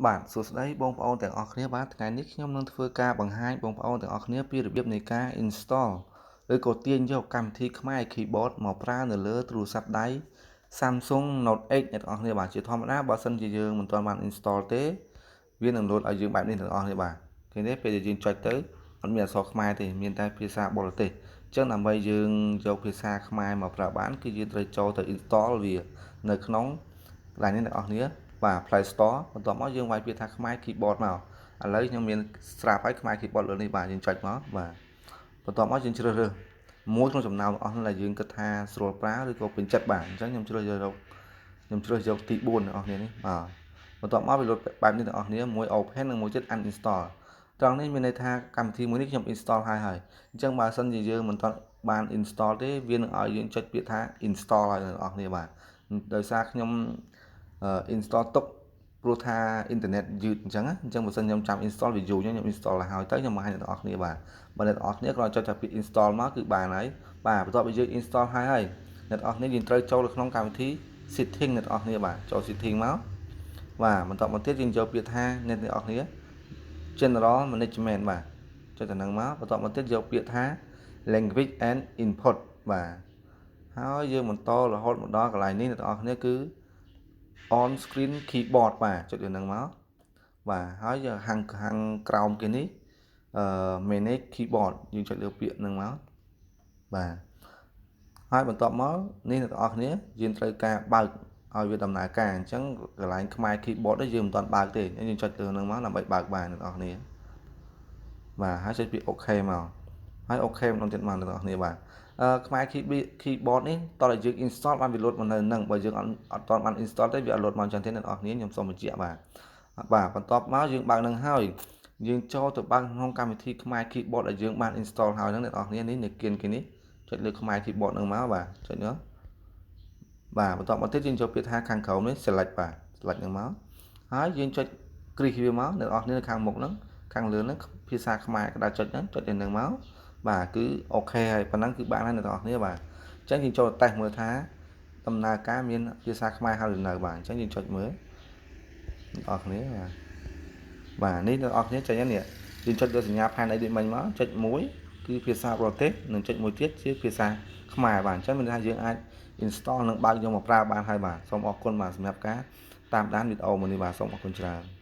បាទសួស្តីបងប្អូនទាំងអស់គ្នាបាទថ្ងៃនេះខ្ញុំនឹងធ្វើការបង្ហាញបងប្អូនទាំងអស់គ្នាពីរបៀបនៃការ install ឬក៏ទាញយកកម្មវិធីខ្មែរ keyboard មកប្រើនៅលើទូរស័ព្ទដៃ Samsung Note 8អ្នកទាំងអស់គ្នាបាទជាធម្មតាបើសិនជាយើងមិនទាន់បាន install ទេវានឹង load ឲ្យយើងបែបនេះទាំងអស់គ្នាបាទឃើញទេពេលដែលយើងចុចទៅអត់មានអក្សរខ្មែរទេមានតែភាសាបរទេសអញ្ចឹងដើម្បីយើងយកភាសាខ្មែរមកប្រើបានគឺយើងត្រូវចូលទៅ install វានៅក្នុងកន្លែងនេះអ្នកទាំងអស់គ្នាបាទ Play Store បន្ទាប់មកយើងវាយពាក្យថាខ្មែរ keyboard មកឥឡូវខ្ញុំមានស្រាប់ហើយខ្មែរ keyboard លើនេះបាទយើងចុចមកបាទបន្ទាប់មកយើងជ្រើសរើសមួយក្នុងចំណោមអស់ដែលយើងគិតថាស្រួលប្រើឬក៏ពេញចិត្តបាទអញ្ចឹងខ្ញុំជ្រើសយកទី4អ្នកនរគ្នានេះបាទបន្ទាប់មកវាលុបបែបនេះអ្នកនរគ្នាមួយ open និងមួយទៀត uninstall ត្រង់នេះមានន័យថាកម្មវិធីមួយនេះខ្ញុំ install ហើយអញ្ចឹងបើសិនជាយើងមិនទាន់បាន install ទេវានឹងឲ្យយើងចុចពាក្យថា install ហើយអ្នកនរគ្នាបាទដោយសារខ្ញុំinstall ទុកព្រោះថាអ៊ីនធឺណិតយឺតអញ្ចឹងបើសិនខ្ញុំចាំ install វាយូរខ្ញុំ install ឲ្យទៅខ្ញុំបង្ហាញអ្នកនរគ្នាបាទបើអ្នកនរគ្នាគ្រាន់ចុចតែពាក្យ install មកគឺបានហើយបាទបន្ទាប់ពីយើង install ហើយអ្នកនរគ្នាយើងត្រូវចូលទៅក្នុងកម្មវិធី setting អ្នកនរគ្នាបាទចូល setting មកបាទបន្តមកទៀតយើងយកពាក្យថាអ្នកនរគ្នា general management បាទចុចទៅនឹងមកបន្តមកទៀតយកពាក្យថា language and input បាទហើយយើងបន្តរហូតមកដល់កន្លែងនេះអ្នកនរគ្នាគឺ on screen keyboard បាទចុចទៅនឹងមកបាទហើយយើងខាងក្រោមគេនេះmanage keyboard យើងចុចលើពាក្យនឹងមកបាទហើយបន្ទាប់មកនេះអ្នកនរគ្នាយើងត្រូវការបើកឲ្យវាដំណើរការអញ្ចឹងកន្លែងខ្មែរ keyboard នេះយើងមិនទាន់បើកទេយើងចុចលើនឹងមកដើម្បីបើកបានអ្នកនរគ្នាបាទហើយចុចពាក្យ OK មកហើយ OK ម្ដងទៀតមកអ្នកនរគ្នាបាទខ្មែរ keyboard នេះតោះតែយើង install បានវា load មកនៅនឹងបើយើងអត់ទាន់បាន install ទេវាអត់ load មកអញ្ចឹងទេអ្នកនរគ្នាខ្ញុំសូមបញ្ជាក់បាទបន្ទាប់មកយើងបើកនឹងហើយយើងចូលទៅបើកក្នុងកម្មវិធីខ្មែរ keyboard ដែលយើងបាន install ហើយហ្នឹងអ្នកនរគ្នានេះគេនេះចុចលើខ្មែរ keyboard នឹងមកបាទចុចនោះបាទបន្ទាប់មកទៀតយើងចូលពាក្យថាខាងក្រោមនេះ select បាទ select នឹងមកហើយយើងចុចគ្រីសវាមកអ្នកនរគ្នានៅខាងមុខហ្នឹងខាងលើហ្នឹងភាសាខ្មែរក្តារចុចហ្នឹងចុចទៅនឹងមកបាទគឺអូខេហើយប៉ុណ្ណឹងគឺបានហើយអ្នកនរគ្នាបាទអញ្ចឹងយើងចូលតេស្តមើលថាដំណើរការមានភាសាខ្មែរហើយឬនៅបាទអញ្ចឹងយើងចុចមើលអ្នកនរគ្នាបាទនេះអ្នកនរគ្នាចេញហើយនេះយើងចុចលើសញ្ញាផែនអីដូចមិញមកចុចមួយគឺភាសាបរទេសនិងចុចមួយទៀតជាភាសាខ្មែរបាទអញ្ចឹងមានន័យថាយើងអាច install និងបើកយកមកប្រើបានហើយបាទសូមអរគុណបាទសម្រាប់ការតាមដានវីដេអូមួយនេះបាទសូមអរគុណច្រើន